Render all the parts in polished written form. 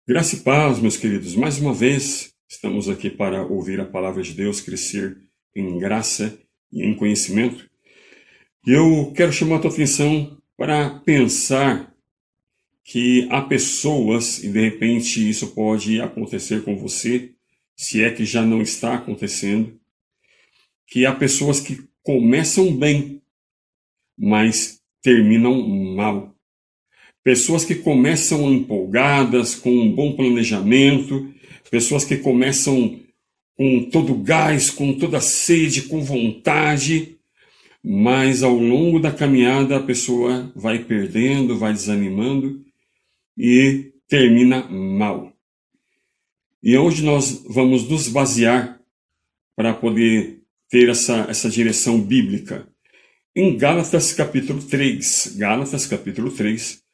Graça e paz, meus queridos. Mais uma vez, estamos aqui para ouvir a palavra de Deus, crescer em graça e em conhecimento. E eu quero chamar a tua atenção para pensar que há pessoas, e de repente isso pode acontecer com você, se é que já não está acontecendo, que há pessoas que começam bem, mas terminam mal. Pessoas que começam empolgadas, com um bom planejamento, pessoas que começam com todo gás, com toda sede, com vontade, mas ao longo da caminhada a pessoa vai perdendo, vai desanimando e termina mal. E hoje nós vamos nos basear para poder ter essa direção bíblica em Gálatas capítulo 3. Gálatas capítulo 3.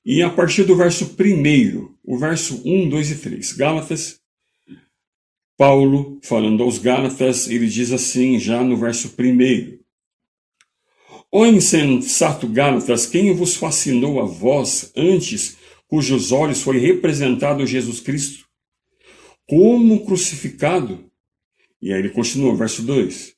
E a partir do verso 1, o verso 1, 2 e 3. Gálatas, Paulo, falando aos Gálatas, ele diz assim, já no verso 1. Ó insensato Gálatas, quem vos fascinou a vós antes, cujos olhos foi representado Jesus Cristo, como crucificado? E aí ele continua, verso 2.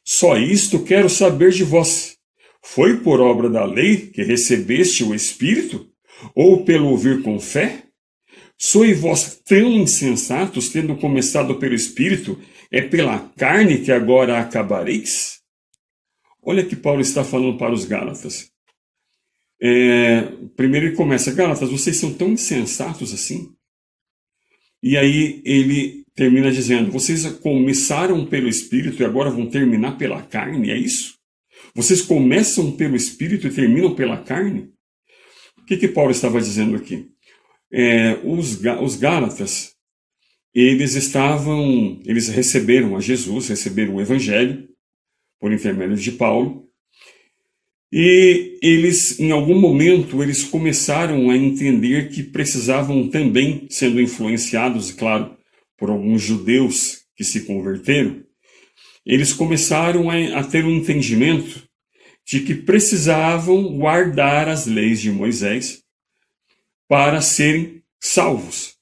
Só isto quero saber de vós. Foi por obra da lei que recebeste o Espírito? Ou pelo ouvir com fé? Sois vós tão insensatos, tendo começado pelo Espírito, é pela carne que agora acabareis? Olha que Paulo está falando para os Gálatas. Primeiro ele começa, Gálatas, vocês são tão insensatos assim? E aí ele termina dizendo, vocês começaram pelo Espírito e agora vão terminar pela carne, é isso? Vocês começam pelo Espírito e terminam pela carne? O que Paulo estava dizendo aqui? Os Gálatas, eles receberam a Jesus, receberam o Evangelho, por intermédio de Paulo, e eles, em algum momento, eles começaram a entender que precisavam também, sendo influenciados, claro, por alguns judeus que se converteram, eles começaram a ter um entendimento de que precisavam guardar as leis de Moisés para serem salvos.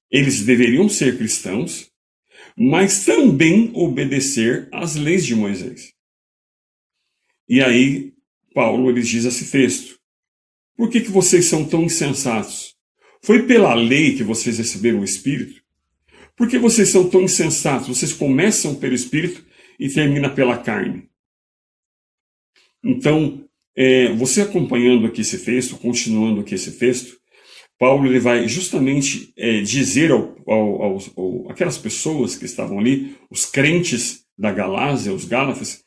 Eles deveriam ser cristãos, mas também obedecer às leis de Moisés. E aí, Paulo ele diz esse texto. Por que vocês são tão insensatos? Foi pela lei que vocês receberam o Espírito? Por que vocês são tão insensatos? Vocês começam pelo Espírito e terminam pela carne. Então, você acompanhando aqui esse texto, continuando aqui esse texto, Paulo ele vai justamente dizer aquelas pessoas que estavam ali, os crentes da Galácia, os Gálatas,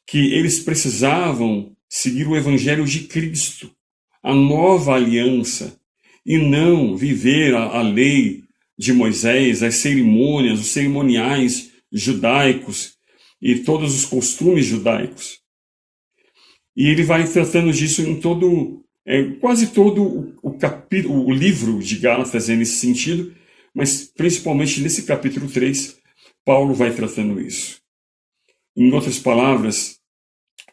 que eles precisavam seguir o Evangelho de Cristo, a nova aliança, e não viver a lei de Moisés, as cerimônias, os cerimoniais judaicos e todos os costumes judaicos. E ele vai tratando disso em quase todo o livro de Gálatas é nesse sentido, mas principalmente nesse capítulo 3, Paulo vai tratando isso. Em outras palavras,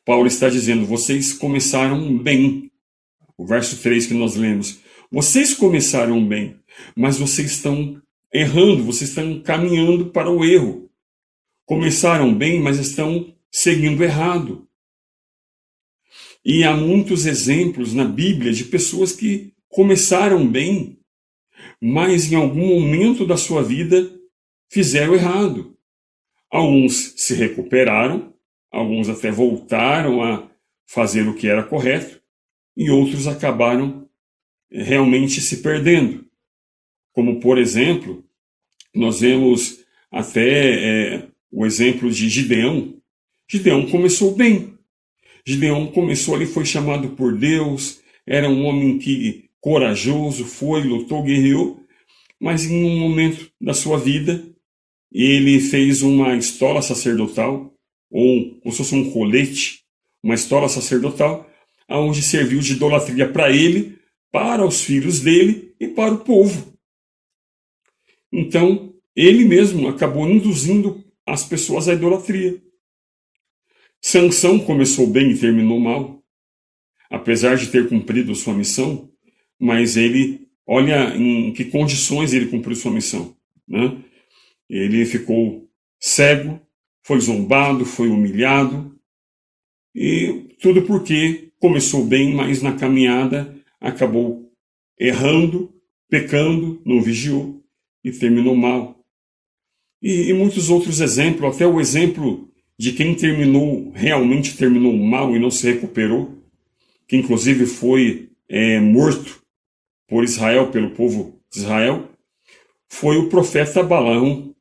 Paulo está dizendo, vocês começaram bem. O verso 3 que nós lemos. Vocês começaram bem, mas vocês estão errando, vocês estão caminhando para o erro. Começaram bem, mas estão seguindo errado. E há muitos exemplos na Bíblia de pessoas que começaram bem, mas em algum momento da sua vida fizeram errado. Alguns se recuperaram, alguns até voltaram a fazer o que era correto, e outros acabaram realmente se perdendo. Como, por exemplo, nós vemos até o exemplo de Gideão. Gideão começou bem. Gideão começou ali, foi chamado por Deus, era um homem corajoso, lutou, guerreou, mas em um momento da sua vida, ele fez uma estola sacerdotal, ou como se fosse um colete, uma estola sacerdotal, onde serviu de idolatria para ele, para os filhos dele e para o povo. Então, ele mesmo acabou induzindo as pessoas à idolatria. Sansão começou bem e terminou mal, apesar de ter cumprido sua missão, mas ele olha em que condições ele cumpriu sua missão, né? Ele ficou cego, foi zombado, foi humilhado, e tudo porque começou bem, mas na caminhada acabou errando, pecando, não vigiou e terminou mal. E muitos outros exemplos, até o exemplo de quem realmente terminou mal e não se recuperou, que inclusive foi morto por Israel, pelo povo de Israel, foi o profeta Balaão.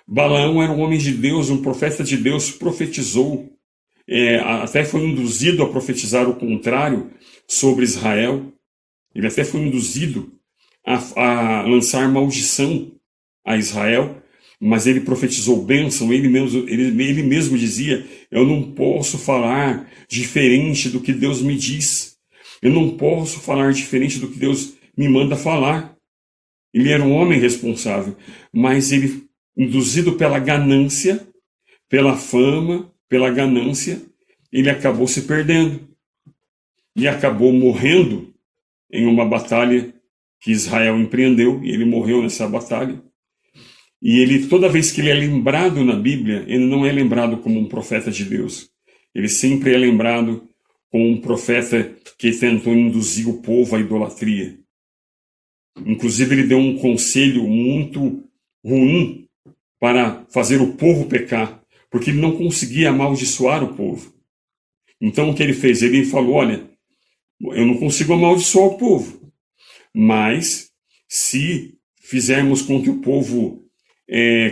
Balaão era um homem de Deus, um profeta de Deus, profetizou, até foi induzido a profetizar o contrário sobre Israel. Ele até foi induzido a lançar maldição a Israel, mas ele profetizou bênção. Ele mesmo dizia: eu não posso falar diferente do que Deus me diz, eu não posso falar diferente do que Deus me manda falar. Ele era um homem responsável, mas ele, induzido pela ganância, pela fama, pela ganância, ele acabou se perdendo e acabou morrendo em uma batalha que Israel empreendeu, e ele morreu nessa batalha. E ele, toda vez que ele é lembrado na Bíblia, ele não é lembrado como um profeta de Deus. Ele sempre é lembrado como um profeta que tentou induzir o povo à idolatria. Inclusive, ele deu um conselho muito ruim para fazer o povo pecar, porque ele não conseguia amaldiçoar o povo. Então, o que ele fez? Ele falou: olha, eu não consigo amaldiçoar o povo, mas se fizermos com que o povo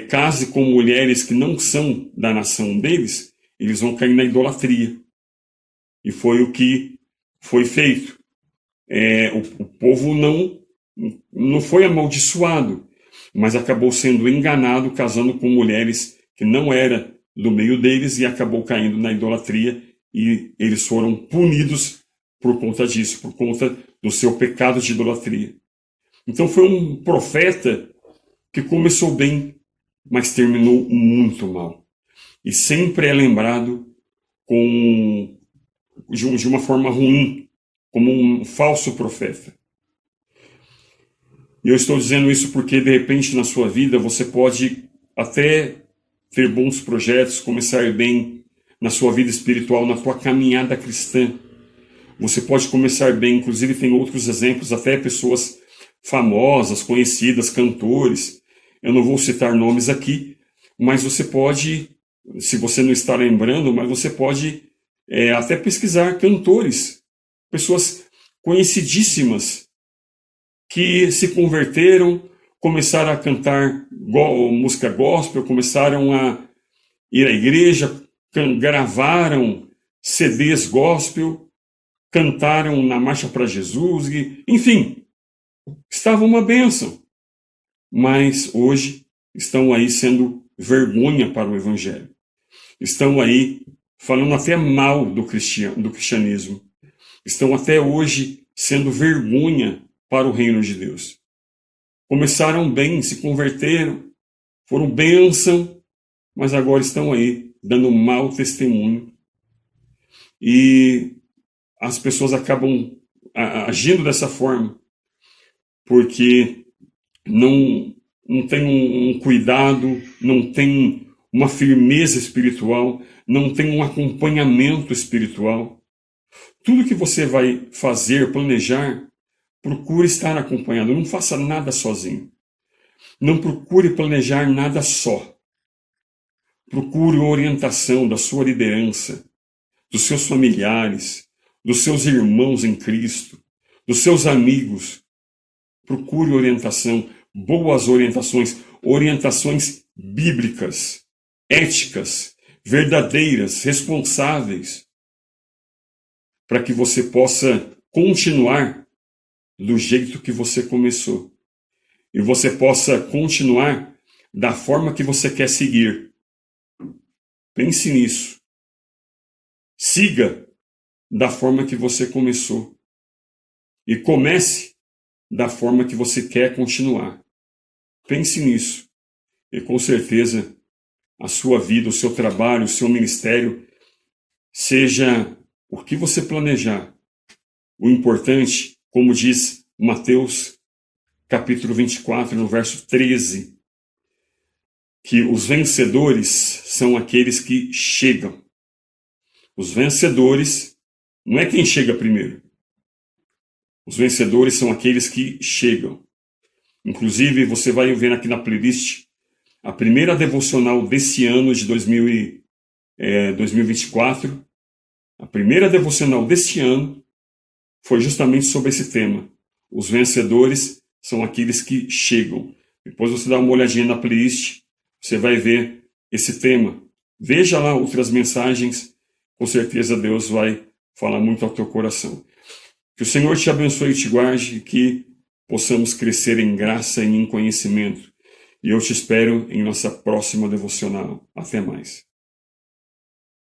case com mulheres que não são da nação deles, eles vão cair na idolatria. E foi o que foi feito. O povo não foi amaldiçoado, mas acabou sendo enganado, casando com mulheres que não eram do meio deles, e acabou caindo na idolatria, e eles foram punidos por conta disso, por conta do seu pecado de idolatria. Então foi um profeta que começou bem, mas terminou muito mal. E sempre é lembrado de uma forma ruim, como um falso profeta. E eu estou dizendo isso porque, de repente, na sua vida, você pode até ter bons projetos, começar bem na sua vida espiritual, na sua caminhada cristã. Você pode começar bem, inclusive tem outros exemplos, até pessoas famosas, conhecidas, cantores. Eu não vou citar nomes aqui, mas você pode, se você não está lembrando, mas você pode até pesquisar cantores, pessoas conhecidíssimas, que se converteram, começaram a cantar música gospel, começaram a ir à igreja, gravaram CDs gospel, cantaram na Marcha para Jesus, enfim, estava uma bênção. Mas hoje estão aí sendo vergonha para o Evangelho. Estão aí falando até mal do cristianismo. Estão até hoje sendo vergonha para o reino de Deus. Começaram bem, se converteram, foram bênção, mas agora estão aí dando um mau testemunho. E as pessoas acabam agindo dessa forma, porque não tem um cuidado, não tem uma firmeza espiritual, não tem um acompanhamento espiritual. Tudo que você vai fazer, planejar, procure estar acompanhado. Não faça nada sozinho. Não procure planejar nada só. Procure orientação da sua liderança, dos seus familiares, dos seus irmãos em Cristo, dos seus amigos. Procure orientação, boas orientações bíblicas, éticas, verdadeiras, responsáveis, para que você possa continuar do jeito que você começou. E você possa continuar da forma que você quer seguir. Pense nisso. Siga da forma que você começou. E comece da forma que você quer continuar. Pense nisso. E com certeza a sua vida, o seu trabalho, o seu ministério, seja o que você planejar. O importante, como diz Mateus capítulo 24, no verso 13, que os vencedores são aqueles que chegam. Os vencedores não é quem chega primeiro. Os vencedores são aqueles que chegam. Inclusive, você vai ver aqui na playlist a primeira devocional desse ano de 2024. A primeira devocional deste ano foi justamente sobre esse tema. Os vencedores são aqueles que chegam. Depois você dá uma olhadinha na playlist, você vai ver esse tema. Veja lá outras mensagens, com certeza Deus vai falar muito ao teu coração. Que o Senhor te abençoe e te guarde, e que possamos crescer em graça e em conhecimento. E eu te espero em nossa próxima devocional. Até mais.